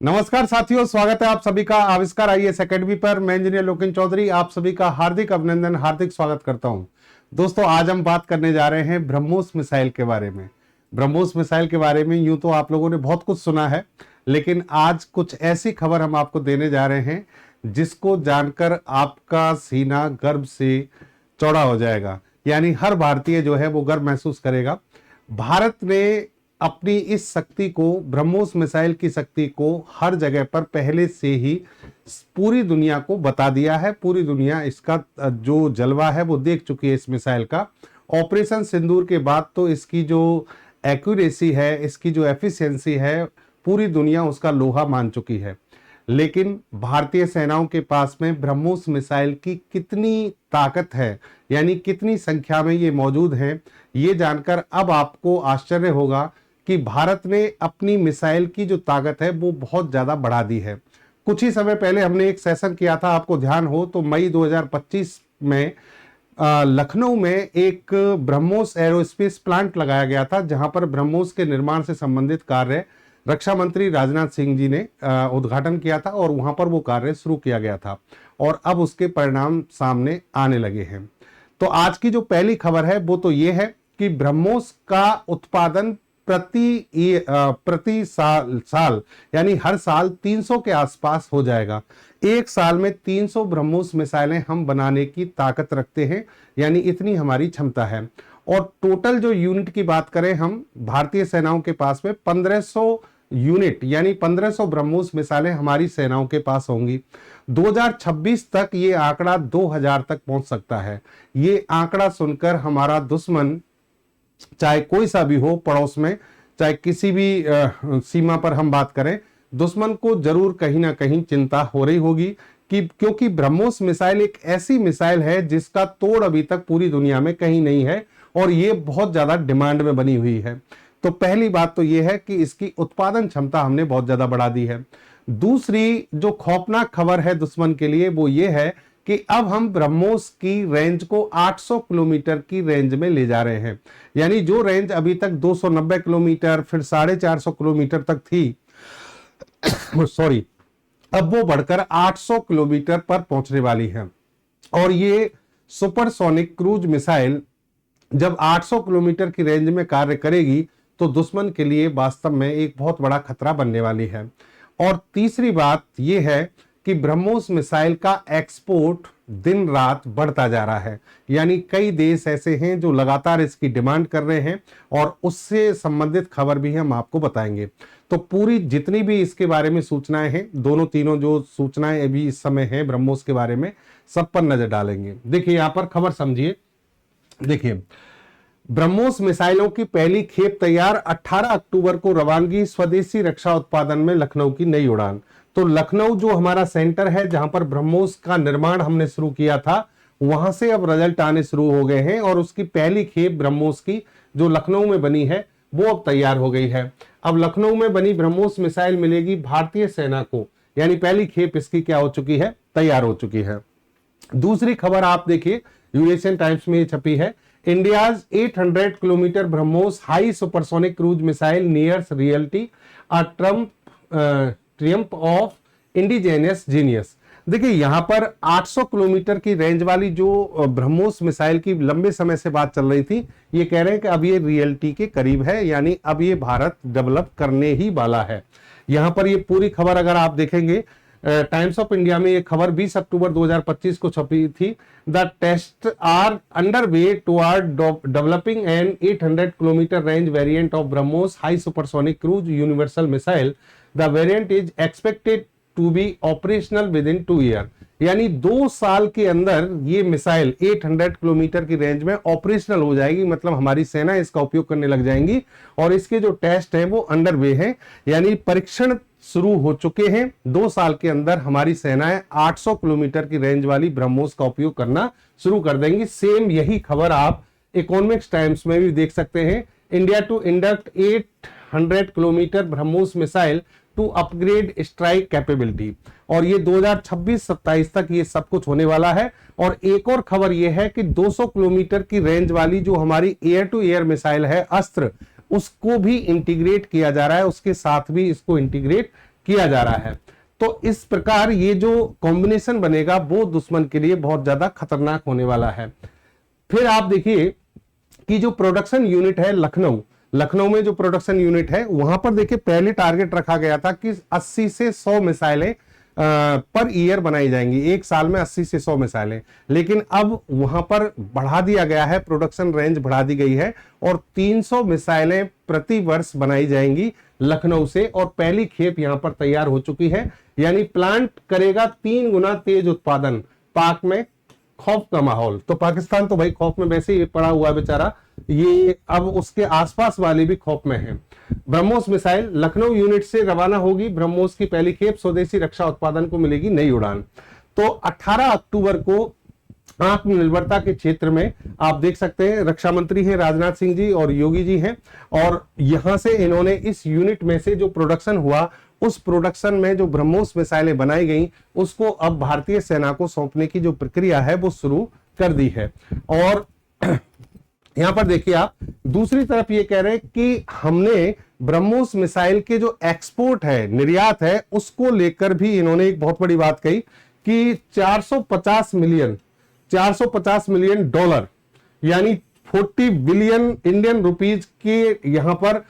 नमस्कार साथियों, स्वागत है आप सभी का आविष्कार आईएएस एकेडमी पर। मैं इंजीनियर लोकेन चौधरी आप सभी का हार्दिक अभिनंदन, हार्दिक स्वागत करता हूं। दोस्तों, आज हम बात करने जा रहे हैं ब्रह्मोस मिसाइल के बारे में। ब्रह्मोस मिसाइल के बारे में यूं तो आप लोगों ने बहुत कुछ सुना है, लेकिन आज कुछ ऐसी खबर हम आपको देने जा रहे हैं जिसको जानकर आपका सीना गर्व से चौड़ा हो जाएगा। यानी हर भारतीय जो है वो गर्व महसूस करेगा। भारत ने अपनी इस शक्ति को, ब्रह्मोस मिसाइल की शक्ति को हर जगह पर पहले से ही पूरी दुनिया को बता दिया है। पूरी दुनिया इसका जो जलवा है वो देख चुकी है। इस मिसाइल का ऑपरेशन सिंदूर के बाद तो इसकी जो एक्यूरेसी है, इसकी जो एफिशिएंसी है, पूरी दुनिया उसका लोहा मान चुकी है। लेकिन भारतीय सेनाओं के पास में ब्रह्मोस मिसाइल की कितनी ताकत है, यानी कितनी संख्या में ये मौजूद हैं, ये जानकर अब आपको आश्चर्य होगा कि भारत ने अपनी मिसाइल की जो ताकत है वो बहुत ज्यादा बढ़ा दी है। कुछ ही समय पहले हमने एक सेशन किया था, आपको ध्यान हो तो मई 2025 में लखनऊ में एक ब्रह्मोस एरोस्पेस प्लांट लगाया गया था, जहां पर ब्रह्मोस के निर्माण से संबंधित कार्य रक्षा मंत्री राजनाथ सिंह जी ने उद्घाटन किया था और वहां पर वो कार्य शुरू किया गया था और अब उसके परिणाम सामने आने लगे हैं। तो आज की जो पहली खबर है वो तो ये है कि ब्रह्मोस का उत्पादन प्रति साल यानी हर साल 300 के आसपास हो जाएगा। एक साल में 300 ब्रह्मोस मिसाइलें हम बनाने की ताकत रखते हैं, यानी इतनी हमारी क्षमता है। और टोटल जो यूनिट की बात करें हम, भारतीय सेनाओं के पास में 1500 यूनिट यानी 1500 ब्रह्मोस मिसाइलें हमारी सेनाओं के पास होंगी। 2026 तक ये आंकड़ा 2000 तक पहुंच सकता है। ये आंकड़ा सुनकर हमारा दुश्मन, चाहे कोई सा भी हो पड़ोस में, चाहे किसी भी सीमा पर हम बात करें, दुश्मन को जरूर कहीं ना कहीं चिंता हो रही होगी कि क्योंकि ब्रह्मोस मिसाइल एक ऐसी मिसाइल है जिसका तोड़ अभी तक पूरी दुनिया में कहीं नहीं है और ये बहुत ज्यादा डिमांड में बनी हुई है। तो पहली बात तो ये है कि इसकी उत्पादन क्षमता हमने बहुत ज्यादा बढ़ा दी है। दूसरी जो खौफनाक खबर है दुश्मन के लिए वो ये है कि अब हम ब्रह्मोस की रेंज को 800 किलोमीटर की रेंज में ले जा रहे हैं। यानी जो रेंज अभी तक 290 किलोमीटर फिर 450 किलोमीटर तक थी सॉरी, अब वो बढ़कर 800 किलोमीटर पर पहुंचने वाली है। और ये सुपरसोनिक क्रूज मिसाइल जब 800 किलोमीटर की रेंज में कार्य करेगी तो दुश्मन के लिए वास्तव में एक बहुत बड़ा खतरा बनने वाली है। और तीसरी बात यह है कि ब्रह्मोस मिसाइल का एक्सपोर्ट दिन रात बढ़ता जा रहा है। यानी कई देश ऐसे हैं जो लगातार इसकी डिमांड कर रहे हैं और उससे संबंधित खबर भी हम आपको बताएंगे। तो पूरी जितनी भी इसके बारे में सूचनाएं हैं, दोनों तीनों जो सूचनाएं अभी इस समय हैं ब्रह्मोस के बारे में, सब पर नजर डालेंगे। देखिए यहां पर खबर समझिए। देखिए, ब्रह्मोस मिसाइलों की पहली खेप तैयार, 18 अक्टूबर को रवानगी, स्वदेशी रक्षा उत्पादन में लखनऊ की नई उड़ान। तो लखनऊ जो हमारा सेंटर है जहां पर ब्रह्मोस का निर्माण हमने शुरू किया था, वहां से अब रिजल्ट आने शुरू हो गए हैं और उसकी पहली खेप ब्रह्मोस की जो लखनऊ में बनी है वो अब तैयार हो गई है। अब लखनऊ में बनी ब्रह्मोस मिसाइल मिलेगी भारतीय सेना को, यानी पहली खेप इसकी क्या हो चुकी है, तैयार हो चुकी है। दूसरी खबर आप देखिए, यूएसएन टाइम्स में छपी है, India's 800 kilometre BrahMos high supersonic cruise missile nears reality, a triumph of indigenous genius. देखिए यहां पर 800 किलोमीटर की रेंज वाली जो ब्रह्मोस मिसाइल की लंबे समय से बात चल रही थी, ये कह रहे हैं कि अब ये रियलिटी के करीब है, यानी अब ये भारत डेवलप करने ही वाला है। यहां पर ये पूरी खबर अगर आप देखेंगे, टाइम्स ऑफ इंडिया में ये खबर 20 अक्टूबर 2025 को छपी थी। The test are under way toward developing an 800 kilometre range variant of BrahMos high supersonic cruise universal missile. The variant is expected to be operational within 2 year. यानी 2 साल के अंदर ये मिसाइल 800 किलोमीटर की रेंज में ऑपरेशनल हो जाएगी, मतलब हमारी सेना इसका उपयोग करने लग जाएंगी। और इसके जो टेस्ट हैं वो अंडर वे हैं, यानी परीक्षण शुरू हो चुके हैं। 2 साल के अंदर हमारी सेनाएं 800 किलोमीटर की रेंज वाली ब्रह्मोस का उपयोग करना शुरू कर देंगी। सेम यही खबर आप इकोनॉमिक्स टाइम्स में भी देख सकते हैं। India to induct 800 kilometre BrahMos missile to upgrade strike capability. और ये 2026-27 तक ये सब कुछ होने वाला है। और एक और खबर ये है कि 200 किलोमीटर की रेंज वाली जो हमारी एयर टू एयर मिसाइल है अस्त्र, उसको भी इंटीग्रेट किया जा रहा है, उसके साथ भी इसको इंटीग्रेट किया जा रहा है। तो इस प्रकार ये जो कॉम्बिनेशन बनेगा वो दुश्मन के लिए बहुत ज्यादा खतरनाक होने वाला है। फिर आप देखिए कि जो प्रोडक्शन यूनिट है लखनऊ में जो प्रोडक्शन यूनिट है वहां पर देखिए पहले टारगेट रखा गया था कि 80 से 100 मिसाइलें पर ईयर बनाई जाएंगी, एक साल में 80 से 100 मिसाइलें। लेकिन अब वहां पर बढ़ा दिया गया है, प्रोडक्शन रेंज बढ़ा दी गई है और 300 मिसाइलें प्रति वर्ष बनाई जाएंगी लखनऊ से, और पहली खेप यहां पर तैयार हो चुकी है। यानी प्लांट करेगा 3 गुना तेज उत्पादन। पाक में खौफ का माहौल, तो पाकिस्तान तो भाई खौफ में वैसे ही पड़ा हुआ है बेचारा, ये अब उसके आसपास वाले भी खौफ में हैं। ब्रह्मोस मिसाइल लखनऊ यूनिट से रवाना होगी, ब्रह्मोस की पहली खेप, स्वदेशी रक्षा उत्पादन को मिलेगी नई उड़ान। तो 18 अक्टूबर को आत्मनिर्भरता के क्षेत्र में आप देख सकते हैं रक्षा मंत्री हैं राजनाथ सिंह जी और योगी जी हैं, और यहां से इन्होंने इस यूनिट में से जो प्रोडक्शन हुआ उस प्रोडक्शन में जो ब्रह्मोस मिसाइलें बनाई गई उसको अब भारतीय सेना को सौंपने की जो प्रक्रिया है वो शुरू कर दी है। और यहां पर देखिए आप दूसरी तरफ ये कह रहे हैं कि हमने ब्रह्मोस मिसाइल के जो एक्सपोर्ट है, निर्यात है, उसको लेकर भी इन्होंने एक बहुत बड़ी बात कही कि 450 मिलियन डॉलर यानी 40 बिलियन इंडियन रुपीज के यहां पर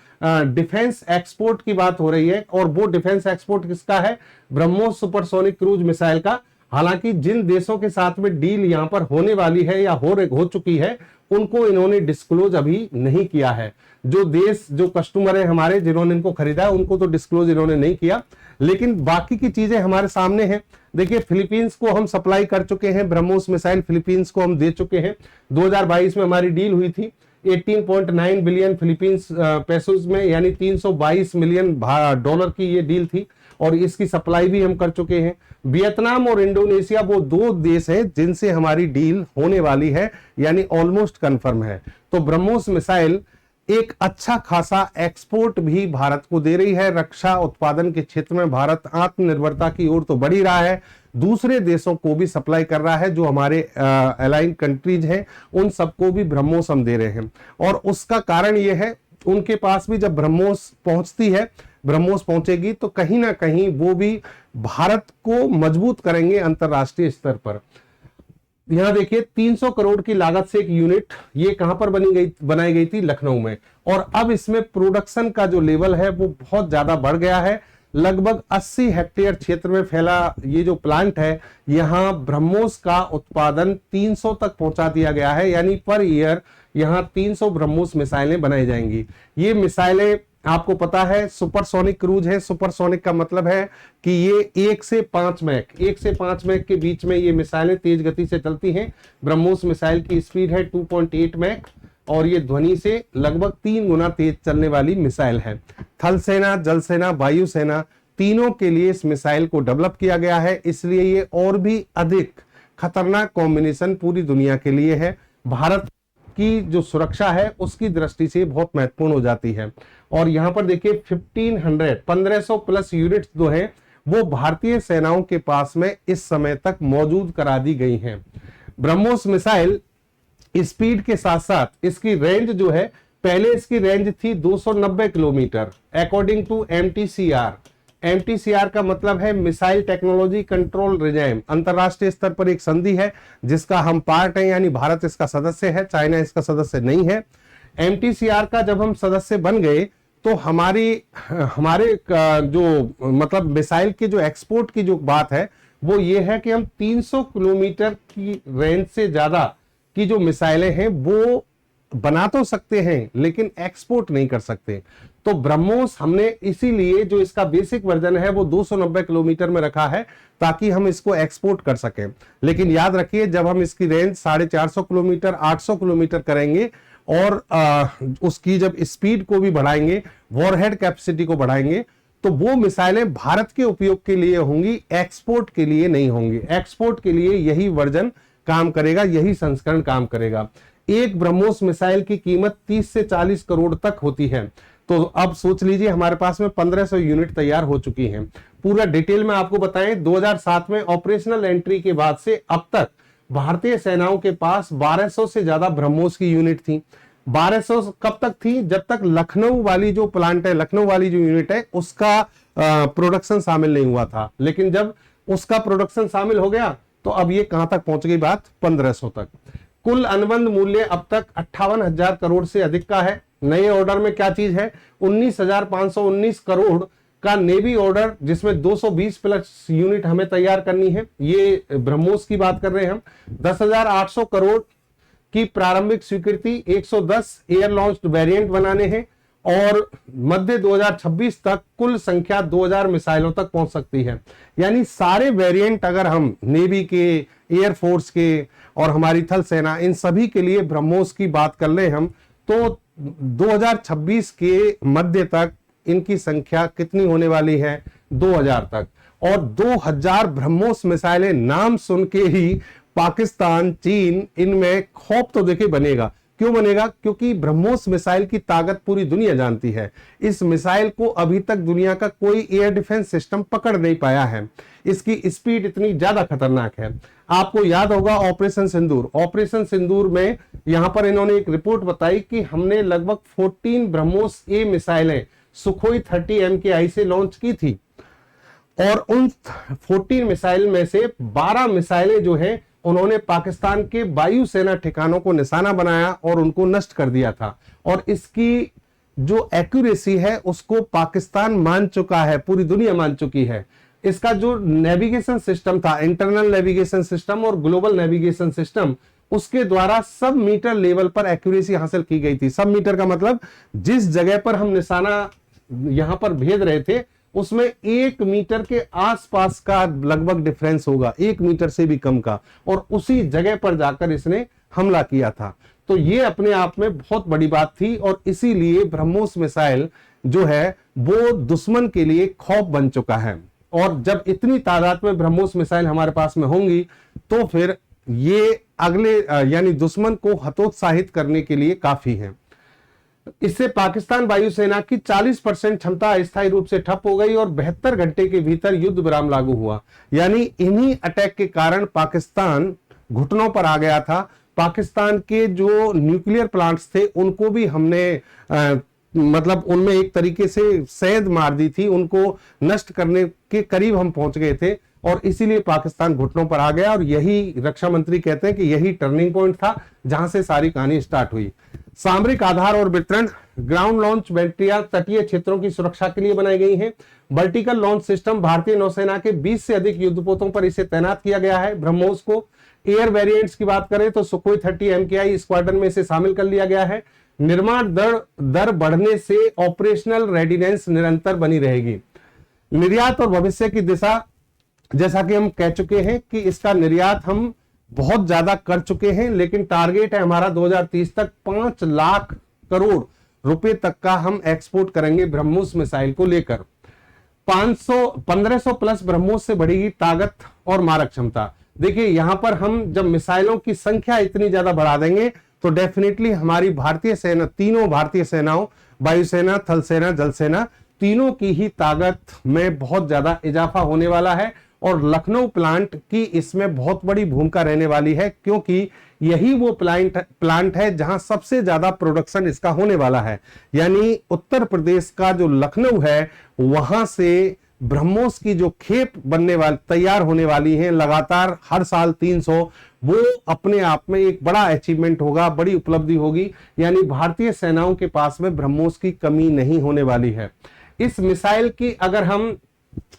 डिफेंस एक्सपोर्ट की बात हो रही है। और वो डिफेंस एक्सपोर्ट किसका है? ब्रह्मोस सुपरसोनिक क्रूज मिसाइल का। हालांकि जिन देशों के साथ में डील यहां पर होने वाली है या हो चुकी है उनको इन्होंने डिस्क्लोज अभी नहीं किया है। जो देश, जो कस्टमर है हमारे, जिन्होंने इनको खरीदा है, उनको तो डिस्क्लोज इन्होंने नहीं किया, लेकिन बाकी की चीजें हमारे सामने हैं। देखिए फिलीपींस को हम सप्लाई कर चुके हैं, ब्रह्मोस मिसाइल फिलीपींस को हम दे चुके हैं। 2022 में हमारी डील हुई थी 18.9 बिलियन फिलीपींस पैसोस में, यानी 322 मिलियन डॉलर की ये डील थी, और इसकी सप्लाई भी हम कर चुके हैं। वियतनाम और इंडोनेशिया वो 2 देश हैं जिनसे हमारी डील होने वाली है, यानी ऑलमोस्ट कंफर्म है। तो ब्रह्मोस मिसाइल एक अच्छा खासा एक्सपोर्ट भी भारत को दे रही है। रक्षा उत्पादन के क्षेत्र में भारत आत्मनिर्भरता की ओर तो बढ़ ही रहा है, दूसरे देशों को भी सप्लाई कर रहा है, जो हमारे अलाइन कंट्रीज हैं उन सबको भी ब्रह्मोस हम दे रहे हैं। और उसका कारण यह है उनके पास भी जब ब्रह्मोस पहुंचती है, ब्रह्मोस पहुंचेगी तो कहीं ना कहीं वो भी भारत को मजबूत करेंगे अंतरराष्ट्रीय स्तर पर। यहां देखिए 300 करोड़ की लागत से एक यूनिट ये कहां पर बनाई गई थी? लखनऊ में। और अब इसमें प्रोडक्शन का जो लेवल है वो बहुत ज्यादा बढ़ गया है। लगभग 80 हेक्टेयर क्षेत्र में फैला ये जो प्लांट है, यहां ब्रह्मोस का उत्पादन 300 तक पहुंचा दिया गया है, यानी पर ईयर यहां 300 ब्रह्मोस मिसाइलें बनाई जाएंगी। ये मिसाइलें आपको पता है सुपरसोनिक क्रूज है। सुपरसोनिक का मतलब है कि ये 1 से 5 मैक के बीच में ये मिसाइलें तेज गति से चलती हैं। ब्रह्मोस मिसाइल की स्पीड है 2.8 मैक और ये ध्वनि से लगभग 3 गुना तेज चलने वाली मिसाइल है। थल सेना, जल सेना, वायु सेना तीनों के लिए इस मिसाइल को डेवलप किया गया है, इसलिए ये और भी अधिक खतरनाक कॉम्बिनेशन पूरी दुनिया के लिए है। भारत की जो सुरक्षा है उसकी दृष्टि से बहुत महत्वपूर्ण हो जाती है। और यहां पर देखिए 1500 प्लस यूनिट्स जो हैं वो भारतीय सेनाओं के पास में इस समय तक मौजूद करा दी गई हैं। ब्रह्मोस मिसाइल स्पीड के साथ साथ इसकी रेंज जो है, पहले इसकी रेंज थी 290 kilometre according to MTCR. MTCR का मतलब है मिसाइल टेक्नोलॉजी कंट्रोल रिजाइम। अंतरराष्ट्रीय स्तर पर एक संधि है जिसका हम पार्ट हैं, यानी भारत इसका सदस्य है, चाइना इसका सदस्य नहीं है। एमटीसीआर का जब हम सदस्य बन गए तो हमारे जो मतलब मिसाइल के जो एक्सपोर्ट की जो बात है वो ये है कि हम 300 किलोमीटर की रेंज से ज्यादा की जो मिसाइलें हैं वो बना तो सकते हैं लेकिन एक्सपोर्ट नहीं कर सकते। तो ब्रह्मोस हमने इसीलिए जो इसका बेसिक वर्जन है वो 290 किलोमीटर में रखा है ताकि हम इसको एक्सपोर्ट कर सकें। लेकिन याद रखिए जब हम इसकी रेंज 450 किलोमीटर 800 किलोमीटर करेंगे और उसकी जब स्पीड को भी बढ़ाएंगे, वॉरहेड कैपेसिटी को बढ़ाएंगे, तो वो मिसाइलें भारत के उपयोग के लिए होंगी, एक्सपोर्ट के लिए नहीं होंगी। एक्सपोर्ट के लिए यही वर्जन काम करेगा, यही संस्करण काम करेगा। एक ब्रह्मोस मिसाइल की कीमत 30 से 40 करोड़ तक होती है। तो अब सोच लीजिए हमारे पास में 1500 यूनिट तैयार हो चुकी हैं। पूरा डिटेल में आपको बताएं, 2007 में ऑपरेशनल एंट्री के बाद से अब तक भारतीय सेनाओं के पास 1200 से ज्यादा ब्रह्मोस की यूनिट थी। 1200 कब तक थी? जब तक लखनऊ वाली जो प्लांट है, लखनऊ वाली जो यूनिट है, उसका प्रोडक्शन शामिल नहीं हुआ था। लेकिन जब उसका प्रोडक्शन शामिल हो गया तो अब ये कहां तक पहुंच गई बात? 1500 तक। कुल अनुबंध मूल्य अब तक 58,000 करोड़ से अधिक का है। नए ऑर्डर में क्या चीज है? 19,519 करोड़ का नेवी ऑर्डर, जिसमें 220 प्लस यूनिट हमें तैयार करनी है। ये ब्रह्मोस की बात कर रहे हैं हम। 10,800 करोड़ की प्रारंभिक स्वीकृति, 110 एयर लॉन्च्ड वेरिएंट बनाने हैं और मध्य 2026 तक कुल संख्या 2000 मिसाइलों तक पहुंच सकती है। यानी सारे वेरिएंट अगर हम नेवी के, एयरफोर्स के और हमारी थल सेना, इन सभी के लिए ब्रह्मोस की बात कर ले हम, तो 2026 के मध्य तक इनकी संख्या कितनी होने वाली है? 2000 तक। और 2000 ब्रह्मोस मिसाइलें, नाम सुन के ही पाकिस्तान, चीन, इनमें खौफ तो देखिए बनेगा। क्यों बनेगा? क्योंकि ब्रह्मोस मिसाइल की ताकत पूरी दुनिया जानती है। इस मिसाइल को अभी तक दुनिया का कोई एयर डिफेंस सिस्टम पकड़ नहीं पाया है। इसकी स्पीड इतनी ज्यादा खतरनाक है। आपको याद होगा ऑपरेशन सिंदूर। ऑपरेशन सिंदूर में यहां पर इन्होंने एक रिपोर्ट बताई कि हमने लगभग 14 ब्रह्मोस ए मिसाइलें सुखोई 30 MKI से लॉन्च की थी और उन 14 मिसाइल में से 12 मिसाइलें जो हैं उन्होंने पाकिस्तान के वायुसेना ठिकानों को निशाना बनाया और उनको नष्ट कर दिया था। और इसकी जो एक्यूरेसी है उसको पाकिस्तान मान चुका है, पूरी दुनिया मान चुकी है। इसका जो नेविगेशन सिस्टम था, इंटरनल नेविगेशन सिस्टम और ग्लोबल नेविगेशन सिस्टम, उसके द्वारा सब मीटर लेवल पर एक्यूरेसी हासिल की गई थी। सब मीटर का मतलब जिस जगह पर हम निशाना यहां पर भेज रहे थे उसमें 1 मीटर के आसपास का लगभग डिफरेंस होगा, 1 मीटर से भी कम का, और उसी जगह पर जाकर इसने हमला किया था। तो ये अपने आप में बहुत बड़ी बात थी और इसीलिए ब्रह्मोस मिसाइल जो है वो दुश्मन के लिए खौफ बन चुका है। और जब इतनी तादाद में ब्रह्मोस मिसाइल हमारे पास में होंगी तो फिर ये अगले यानी दुश्मन को हतोत्साहित करने के लिए काफी है। इससे पाकिस्तान वायुसेना की 40% क्षमता अस्थायी रूप से ठप हो गई और 72 घंटे के भीतर युद्ध विराम लागू हुआ। यानी इन्हीं अटैक के कारण पाकिस्तान घुटनों पर आ गया था। पाकिस्तान के जो न्यूक्लियर प्लांट्स थे उनको भी हमने मतलब उनमें एक तरीके से सेंध मार दी थी, उनको नष्ट करने के करीब हम पहुंच गए थे और इसीलिए पाकिस्तान घुटनों पर आ गया। और यही रक्षा मंत्री कहते हैं कि यही टर्निंग पॉइंट था जहां से सारी कहानी स्टार्ट हुई। सामरिक आधार और वितरण, ग्राउंड लॉन्च बैटरियां तटीय क्षेत्रों की सुरक्षा के लिए बनाई गई हैं। वर्टिकल लॉन्च सिस्टम, भारतीय नौसेना के 20 से अधिक युद्धपोतों पर इसे तैनात किया गया है ब्रह्मोस को। एयर वेरिएंट्स की बात करें तो सुखोई 30 MKI स्क्वाड्रन में इसे शामिल कर लिया गया है। निर्माण दर बढ़ने से ऑपरेशनल रेडिनेंस निरंतर बनी रहेगी। निर्यात और भविष्य की दिशा, जैसा कि हम कह चुके हैं कि इसका निर्यात हम बहुत ज्यादा कर चुके हैं, लेकिन टारगेट है हमारा 2030 तक 5 लाख करोड़ रुपए तक का हम एक्सपोर्ट करेंगे ब्रह्मोस मिसाइल को लेकर। 1500 प्लस ब्रह्मोस से बढ़ेगी ताकत और मारक क्षमता। देखिए यहां पर हम जब मिसाइलों की संख्या इतनी ज्यादा बढ़ा देंगे तो डेफिनेटली हमारी भारतीय सेना, तीनों भारतीय सेनाओं, वायुसेना, थल सेना, जल सेना, तीनों की ही ताकत में बहुत ज्यादा इजाफा होने वाला है। और लखनऊ प्लांट की इसमें बहुत बड़ी भूमिका रहने वाली है, क्योंकि यही वो प्लांट है जहां सबसे ज्यादा प्रोडक्शन इसका होने वाला है। यानी उत्तर प्रदेश का जो लखनऊ है वहां से ब्रह्मोस की जो खेप बनने वाली, तैयार होने वाली है लगातार हर साल 300, वो अपने आप में एक बड़ा अचीवमेंट होगा, बड़ी उपलब्धि होगी। यानी भारतीय सेनाओं के पास में ब्रह्मोस की कमी नहीं होने वाली है। इस मिसाइल की अगर हम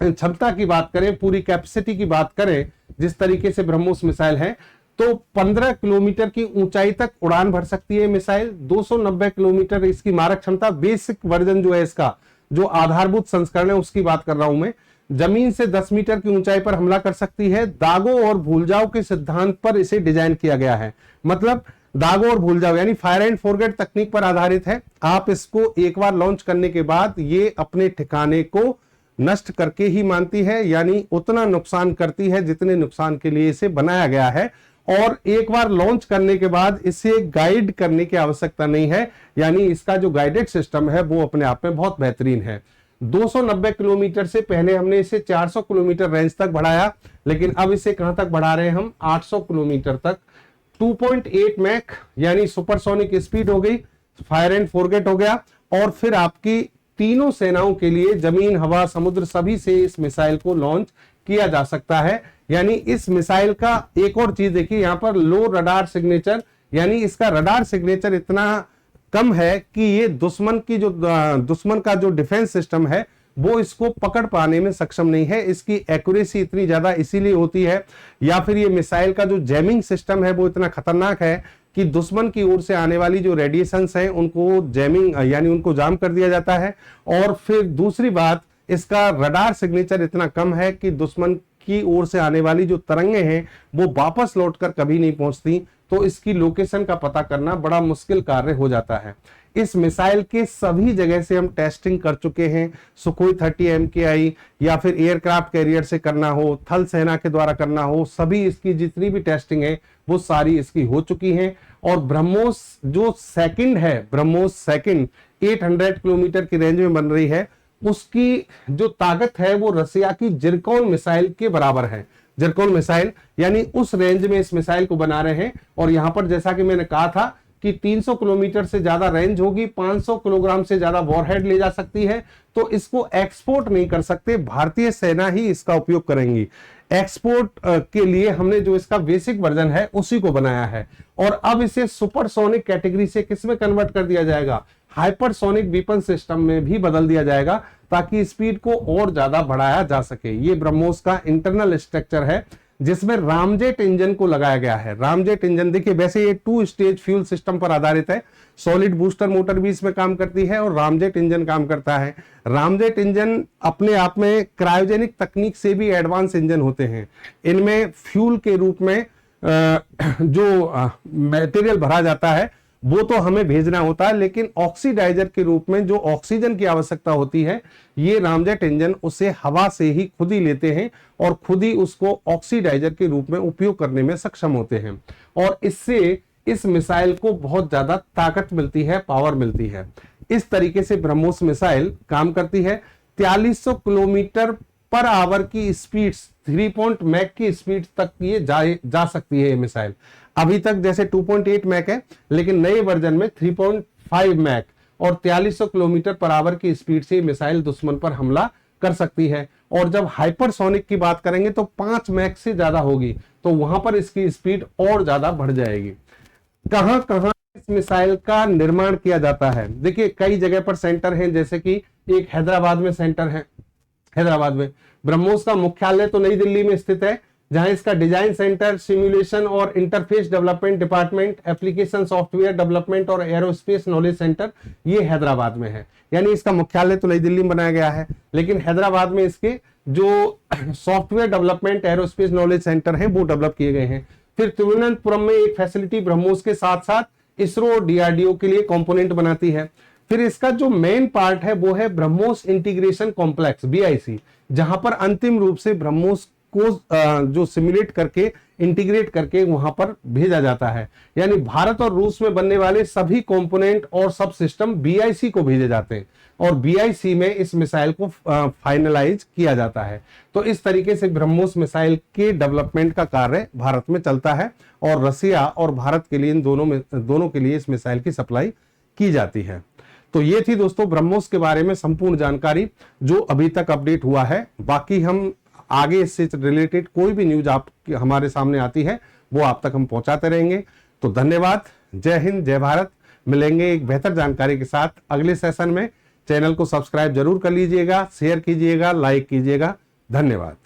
क्षमता की बात करें, पूरी कैपेसिटी की बात करें, जिस तरीके से ब्रह्मोस मिसाइल है, तो 15 किलोमीटर की ऊंचाई तक उड़ान भर सकती है मिसाइल। 290 किलोमीटर इसकी मारक क्षमता। बेसिक वर्जन जो है इसका, जो आधारभूत संस्करण है उसकी बात कर रहा हूं मैं, जमीन से 10 मीटर की ऊंचाई पर हमला कर सकती है। दागों और भूल जाओ के सिद्धांत पर इसे डिजाइन किया गया है। मतलब दागों और भूल जाओ यानी फायर एंड फॉरगेट तकनीक पर आधारित है। आप इसको एक बार लॉन्च करने के बाद ये अपने ठिकाने को नष्ट करके ही मानती है, यानी उतना नुकसान करती है जितने नुकसान के लिए इसे बनाया गया है। और एक बार लॉन्च करने के बाद इसे गाइड करने की आवश्यकता नहीं है, यानी इसका जो गाइडेड सिस्टम है वो अपने आप में बहुत बेहतरीन है। 290 किलोमीटर से पहले हमने इसे 400 किलोमीटर रेंज तक बढ़ाया, लेकिन अब इसे कहां तक बढ़ा रहे हैं हम? 800 किलोमीटर तक। 2.8 मैक यानी सुपरसोनिक स्पीड हो गई। फायर एंड फोरगेट हो गया। और फिर आपकी तीनों सेनाओं के लिए जमीन, हवा, समुद्र सभी से इस मिसाइल को लॉन्च किया जा सकता है। यानी इस मिसाइल का एक और चीज देखिए, यहां पर लो रडार सिग्नेचर, यानी इसका रडार सिग्नेचर इतना कम है कि ये दुश्मन का जो डिफेंस सिस्टम है वो इसको पकड़ पाने में सक्षम नहीं है। इसकी एक्यूरेसी इतनी ज्यादा इसीलिए होती है, या फिर ये मिसाइल का जो जैमिंग सिस्टम है वो इतना खतरनाक है कि दुश्मन की ओर से आने वाली जो रेडिएशंस हैं उनको जैमिंग यानी उनको जाम कर दिया जाता है। और फिर दूसरी बात, इसका रडार सिग्नेचर इतना कम है कि दुश्मन की ओर से आने वाली जो तरंगे हैं वो वापस लौटकर कभी नहीं पहुंचती, तो इसकी लोकेशन का पता करना बड़ा मुश्किल कार्य हो जाता है। इस मिसाइल के सभी जगह से हम टेस्टिंग कर चुके हैं। सुखोई 30 MKI या फिर एयरक्राफ्ट कैरियर से करना हो, थल सेना के द्वारा करना हो, सभी इसकी जितनी भी टेस्टिंग है वो सारी इसकी हो चुकी हैं। और ब्रह्मोस जो सेकंड है, ब्रह्मोस सेकंड 800 किलोमीटर की रेंज में बन रही है, उसकी जो ताकत है वो रसिया की जिरकॉन मिसाइल के बराबर है। जिरकॉन मिसाइल यानी उस रेंज में इस मिसाइल को बना रहे हैं। और यहां पर जैसा कि मैंने कहा था कि 300 किलोमीटर से ज्यादा रेंज होगी, 500 किलोग्राम से ज्यादा वॉरहेड ले जा सकती है, तो इसको एक्सपोर्ट नहीं कर सकते, भारतीय सेना ही इसका उपयोग करेंगी। एक्सपोर्ट के लिए हमने जो इसका बेसिक वर्जन है उसी को बनाया है। और अब इसे सुपरसोनिक कैटेगरी से किसमें कन्वर्ट कर दिया जाएगा, हाइपरसोनिक वेपन सिस्टम में भी बदल दिया जाएगा, ताकि स्पीड को और ज्यादा बढ़ाया जा सके। ये ब्रह्मोस का इंटरनल स्ट्रक्चर है जिसमें रामजेट इंजन को लगाया गया है। रामजेट इंजन देखिए, वैसे ये 2 स्टेज फ्यूल सिस्टम पर आधारित है, सॉलिड बूस्टर मोटर भी इसमें काम करती है और रामजेट इंजन काम करता है। रामजेट इंजन अपने आप में क्रायोजेनिक तकनीक से भी एडवांस इंजन होते हैं। इनमें फ्यूल के रूप में जो मटेरियल भरा जाता है वो तो हमें भेजना होता है, लेकिन ऑक्सीडाइजर के रूप में जो ऑक्सीजन की आवश्यकता होती है, ये रामजेट इंजन उसे हवा से ही खुद ही लेते हैं और खुद ही उसको ऑक्सीडाइजर के रूप में उपयोग करने में सक्षम होते हैं। और इससे इस मिसाइल को बहुत ज्यादा ताकत मिलती है, पावर मिलती है। इस तरीके से ब्रह्मोस मिसाइल काम करती है। 4300 किलोमीटर पर आवर की स्पीड, 3 मैक की स्पीड तक ये जा सकती है ये मिसाइल। अभी तक जैसे 2.8 मैक है, लेकिन नए वर्जन में 3.5 मैक और 4300 किलोमीटर पर आवर की स्पीड से मिसाइल दुश्मन पर हमला कर सकती है। और जब हाइपरसोनिक की बात करेंगे तो 5 मैक से ज्यादा होगी, तो वहां पर इसकी स्पीड और ज्यादा बढ़ जाएगी। कहां कहां इस मिसाइल का निर्माण किया जाता है, देखिए कई जगह पर सेंटर हैं, जैसे कि एक हैदराबाद में सेंटर है। हैदराबाद में ब्रह्मोस का मुख्यालय तो नई दिल्ली में स्थित है, जहां इसका डिजाइन सेंटर, सिमुलेशन और interface development department, application software development और एरोस्पेस नॉलेज सेंटर ये हैदराबाद में है। यानी इसका मुख्यालय तो नई दिल्ली में बनाया गया है, लेकिन हैदराबाद में इसके जो software development, aerospace knowledge centre हैं वो डेवलप किए गए हैं। फिर तिरुवनंतपुरम में एक फैसिलिटी ब्रह्मोस के साथ साथ इसरो और DRDO के लिए कंपोनेंट बनाती है। फिर इसका जो मेन पार्ट है वो है ब्रह्मोस इंटीग्रेशन कॉम्प्लेक्स, BIC, जहां पर अंतिम रूप से ब्रह्मोस को जो सिमुलेट करके, इंटीग्रेट करके वहां पर भेजा जाता है। यानी भारत और रूस में बनने वाले सभी कंपोनेंट और सब सिस्टम BIC को भेजे जाते हैं और BIC में इस मिसाइल को फाइनलाइज किया जाता है। तो इस तरीके से ब्रह्मोस मिसाइल के डेवलपमेंट का कार्य भारत में चलता है और रसिया और भारत के लिए इन दोनों के लिए इस मिसाइल की सप्लाई की जाती है। तो ये थी दोस्तों ब्रह्मोस के बारे में संपूर्ण जानकारी जो अभी तक अपडेट हुआ है। बाकी हम आगे इससे रिलेटेड कोई भी न्यूज आप हमारे सामने आती है वो आप तक हम पहुंचाते रहेंगे। तो धन्यवाद, जय हिंद, जय भारत। मिलेंगे एक बेहतर जानकारी के साथ अगले सेशन में। चैनल को सब्सक्राइब जरूर कर लीजिएगा, शेयर कीजिएगा, लाइक कीजिएगा। धन्यवाद।